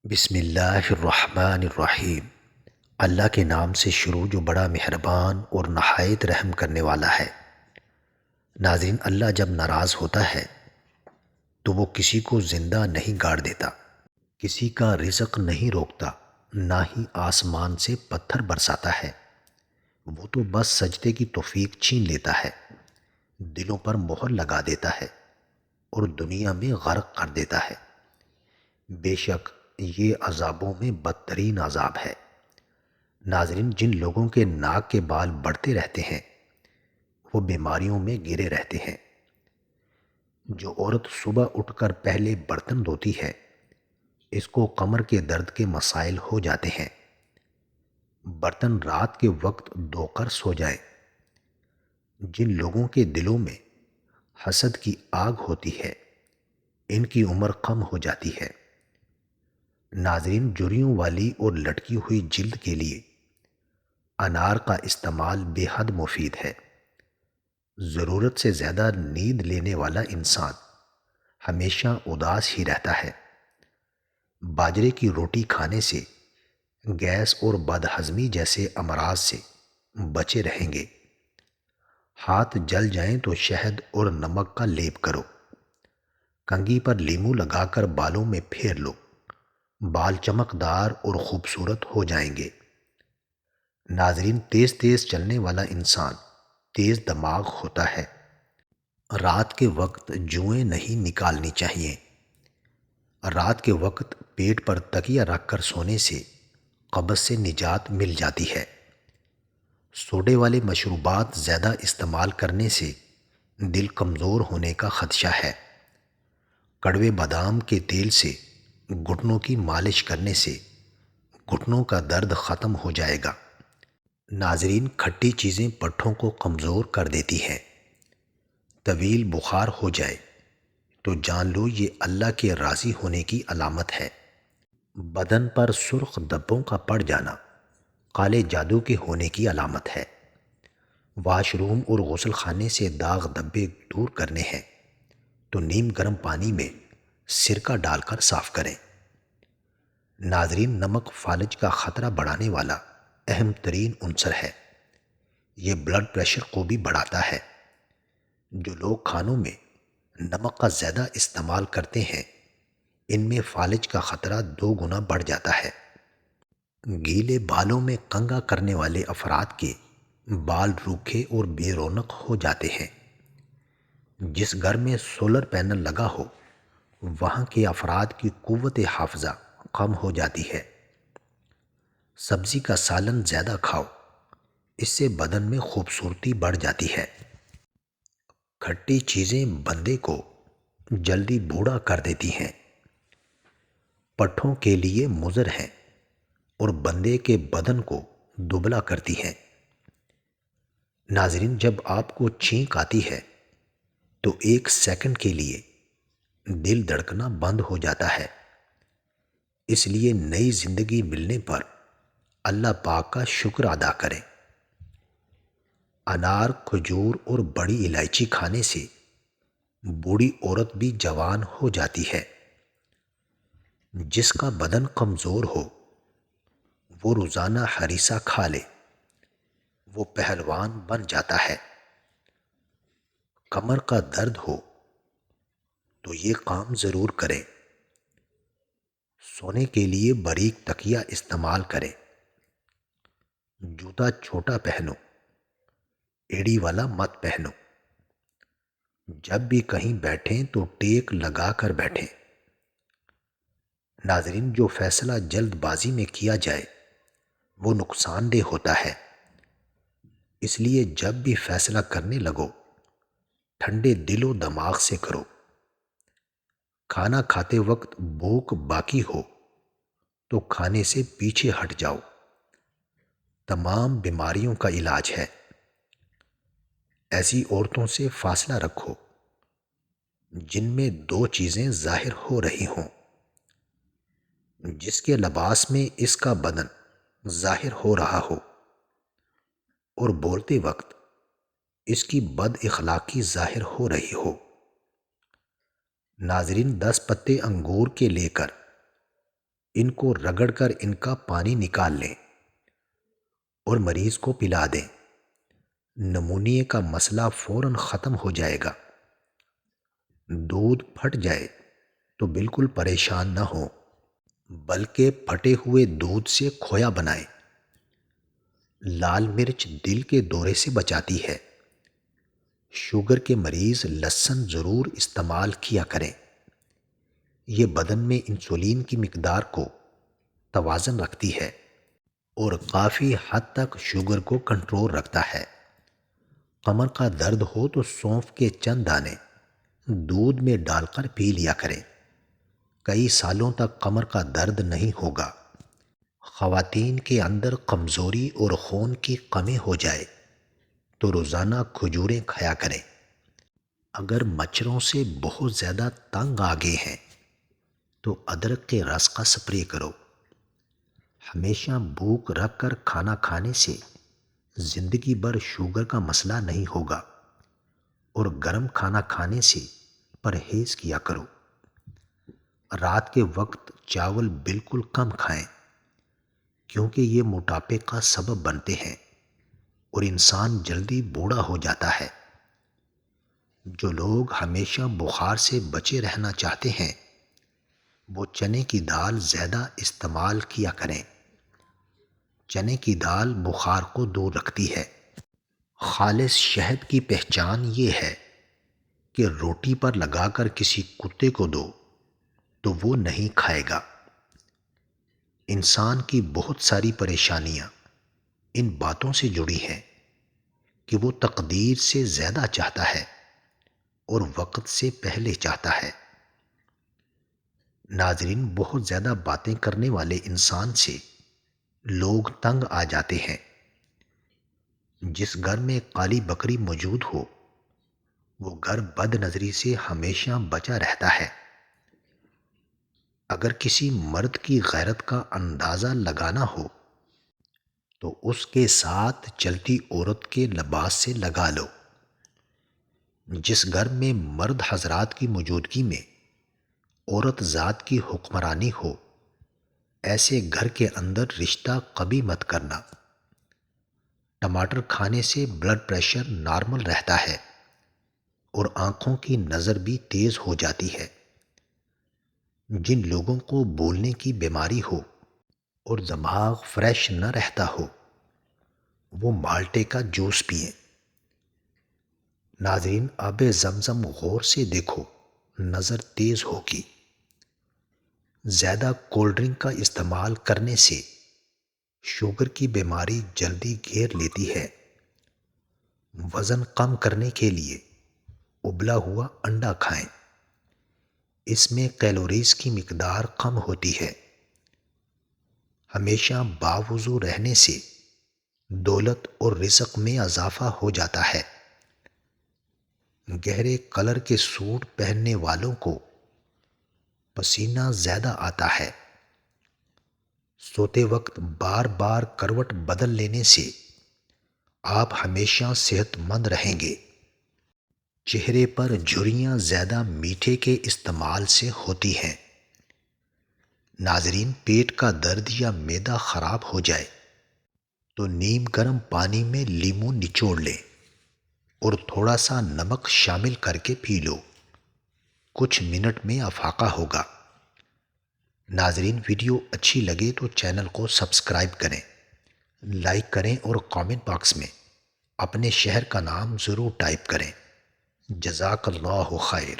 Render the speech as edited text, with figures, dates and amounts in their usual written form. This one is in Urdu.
بسم اللہ الرحمن الرحیم۔ اللہ کے نام سے شروع جو بڑا مہربان اور نہایت رحم کرنے والا ہے۔ ناظرین، اللہ جب ناراض ہوتا ہے تو وہ کسی کو زندہ نہیں گاڑ دیتا، کسی کا رزق نہیں روکتا، نہ ہی آسمان سے پتھر برساتا ہے۔ وہ تو بس سجدے کی توفیق چھین لیتا ہے، دلوں پر مہر لگا دیتا ہے اور دنیا میں غرق کر دیتا ہے۔ بے شک یہ عذابوں میں بدترین عذاب ہے۔ ناظرین، جن لوگوں کے ناک کے بال بڑھتے رہتے ہیں وہ بیماریوں میں گرے رہتے ہیں۔ جو عورت صبح اٹھ کر پہلے برتن دھوتی ہے اس کو کمر کے درد کے مسائل ہو جاتے ہیں۔ برتن رات کے وقت دھو کر سو جائے۔ جن لوگوں کے دلوں میں حسد کی آگ ہوتی ہے ان کی عمر کم ہو جاتی ہے۔ ناظرین، جریوں والی اور لٹکی ہوئی جلد کے لیے انار کا استعمال بے حد مفید ہے۔ ضرورت سے زیادہ نیند لینے والا انسان ہمیشہ اداس ہی رہتا ہے۔ باجرے کی روٹی کھانے سے گیس اور بد ہضمی جیسے امراض سے بچے رہیں گے۔ ہاتھ جل جائیں تو شہد اور نمک کا لیپ کرو۔ کنگھی پر لیمو لگا کر بالوں میں پھیر لو، بال چمکدار اور خوبصورت ہو جائیں گے۔ ناظرین، تیز تیز چلنے والا انسان تیز دماغ ہوتا ہے۔ رات کے وقت جوئیں نہیں نکالنی چاہیے۔ رات کے وقت پیٹ پر تکیہ رکھ کر سونے سے قبض سے نجات مل جاتی ہے۔ سوڈے والے مشروبات زیادہ استعمال کرنے سے دل کمزور ہونے کا خدشہ ہے۔ کڑوے بادام کے تیل سے گھٹنوں کی مالش کرنے سے گھٹنوں کا درد ختم ہو جائے گا۔ ناظرین، کھٹی چیزیں پٹھوں کو کمزور کر دیتی ہیں۔ طویل بخار ہو جائے تو جان لو یہ اللہ کے راضی ہونے کی علامت ہے۔ بدن پر سرخ دبوں کا پڑ جانا کالے جادو کے ہونے کی علامت ہے۔ واش روم اور غسل خانے سے داغ دبے دور کرنے ہیں تو نیم گرم پانی میں سرکہ ڈال کر صاف کریں۔ ناظرین، نمک فالج کا خطرہ بڑھانے والا اہم ترین عنصر ہے۔ یہ بلڈ پریشر کو بھی بڑھاتا ہے۔ جو لوگ کھانوں میں نمک کا زیادہ استعمال کرتے ہیں ان میں فالج کا خطرہ 2 گنا بڑھ جاتا ہے۔ گیلے بالوں میں کنگھا کرنے والے افراد کے بال روکھے اور بے رونق ہو جاتے ہیں۔ جس گھر میں سولر پینل لگا ہو وہاں کے افراد کی قوت حافظہ کم ہو جاتی ہے۔ سبزی کا سالن زیادہ کھاؤ، اس سے بدن میں خوبصورتی بڑھ جاتی ہے۔ کھٹی چیزیں بندے کو جلدی بوڑھا کر دیتی ہیں، پٹھوں کے لیے مضر ہیں اور بندے کے بدن کو دبلا کرتی ہیں۔ ناظرین، جب آپ کو چھینک آتی ہے تو 1 سیکنڈ کے لیے دل دھڑکنا بند ہو جاتا ہے۔ اس لیے نئی زندگی ملنے پر اللہ پاک کا شکر ادا کریں۔ انار، کھجور اور بڑی الائچی کھانے سے بوڑھی عورت بھی جوان ہو جاتی ہے۔ جس کا بدن کمزور ہو وہ روزانہ ہریسہ کھا لے، وہ پہلوان بن جاتا ہے۔ کمر کا درد ہو تو یہ کام ضرور کریں۔ سونے کے لیے باریک تکیہ استعمال کریں۔ جوتا چھوٹا پہنو، ایڑی والا مت پہنو۔ جب بھی کہیں بیٹھیں تو ٹیک لگا کر بیٹھیں۔ ناظرین، جو فیصلہ جلد بازی میں کیا جائے وہ نقصان دہ ہوتا ہے۔ اس لیے جب بھی فیصلہ کرنے لگو ٹھنڈے دل و دماغ سے کرو۔ کھانا کھاتے وقت بھوک باقی ہو تو کھانے سے پیچھے ہٹ جاؤ، تمام بیماریوں کا علاج ہے۔ ایسی عورتوں سے فاصلہ رکھو جن میں 2 چیزیں ظاہر ہو رہی ہوں۔ جس کے لباس میں اس کا بدن ظاہر ہو رہا ہو اور بولتے وقت اس کی بد اخلاقی ظاہر ہو رہی ہو۔ ناظرین، 10 پتے انگور کے لے کر ان کو رگڑ کر ان کا پانی نکال لیں اور مریض کو پلا دیں۔ نمونیے کا مسئلہ فوراً ختم ہو جائے گا۔ دودھ پھٹ جائے تو بالکل پریشان نہ ہو، بلکہ پھٹے ہوئے دودھ سے کھویا بنائیں۔ لال مرچ دل کے دورے سے بچاتی ہے۔ شوگر کے مریض لہسن ضرور استعمال کیا کریں۔ یہ بدن میں انسولین کی مقدار کو توازن رکھتی ہے اور کافی حد تک شوگر کو کنٹرول رکھتا ہے۔ کمر کا درد ہو تو سونف کے چند دانے دودھ میں ڈال کر پی لیا کریں۔ کئی سالوں تک کمر کا درد نہیں ہوگا۔ خواتین کے اندر کمزوری اور خون کی کمی ہو جائے تو روزانہ کھجوریں کھایا کریں۔ اگر مچھروں سے بہت زیادہ تنگ آ گئے ہیں تو ادرک کے رس کا سپرے کرو۔ ہمیشہ بھوک رکھ کر کھانا کھانے سے زندگی بھر شوگر کا مسئلہ نہیں ہوگا، اور گرم کھانا کھانے سے پرہیز کیا کرو۔ رات کے وقت چاول بالکل کم کھائیں، کیونکہ یہ موٹاپے کا سبب بنتے ہیں اور انسان جلدی بوڑھا ہو جاتا ہے۔ جو لوگ ہمیشہ بخار سے بچے رہنا چاہتے ہیں وہ چنے کی دال زیادہ استعمال کیا کریں۔ چنے کی دال بخار کو دور رکھتی ہے۔ خالص شہد کی پہچان یہ ہے کہ روٹی پر لگا کر کسی کتے کو دو تو وہ نہیں کھائے گا۔ انسان کی بہت ساری پریشانیاں ان باتوں سے جڑی ہیں کہ وہ تقدیر سے زیادہ چاہتا ہے اور وقت سے پہلے چاہتا ہے۔ ناظرین، بہت زیادہ باتیں کرنے والے انسان سے لوگ تنگ آ جاتے ہیں۔ جس گھر میں کالی بکری موجود ہو وہ گھر بد نظری سے ہمیشہ بچا رہتا ہے۔ اگر کسی مرد کی غیرت کا اندازہ لگانا ہو تو اس کے ساتھ چلتی عورت کے لباس سے لگا لو۔ جس گھر میں مرد حضرات کی موجودگی میں عورت ذات کی حکمرانی ہو، ایسے گھر کے اندر رشتہ کبھی مت کرنا۔ ٹماٹر کھانے سے بلڈ پریشر نارمل رہتا ہے اور آنکھوں کی نظر بھی تیز ہو جاتی ہے۔ جن لوگوں کو بولنے کی بیماری ہو اور دماغ فریش نہ رہتا ہو وہ مالٹے کا جوس پئیں۔ ناظرین، آب زمزم غور سے دیکھو، نظر تیز ہوگی۔ زیادہ کولڈ ڈرنک کا استعمال کرنے سے شوگر کی بیماری جلدی گھیر لیتی ہے۔ وزن کم کرنے کے لیے ابلا ہوا انڈا کھائیں۔ اس میں کیلوریز کی مقدار کم ہوتی ہے۔ ہمیشہ باوضو رہنے سے دولت اور رزق میں اضافہ ہو جاتا ہے۔ گہرے کلر کے سوٹ پہننے والوں کو پسینہ زیادہ آتا ہے۔ سوتے وقت بار بار کروٹ بدل لینے سے آپ ہمیشہ صحت مند رہیں گے۔ چہرے پر جھریاں زیادہ میٹھے کے استعمال سے ہوتی ہیں۔ ناظرین، پیٹ کا درد یا معدہ خراب ہو جائے تو نیم گرم پانی میں لیموں نچوڑ لیں اور تھوڑا سا نمک شامل کر کے پی لو۔ کچھ منٹ میں افاقہ ہوگا۔ ناظرین، ویڈیو اچھی لگے تو چینل کو سبسکرائب کریں، لائک کریں اور کامنٹ باکس میں اپنے شہر کا نام ضرور ٹائپ کریں۔ جزاک اللہ خیر۔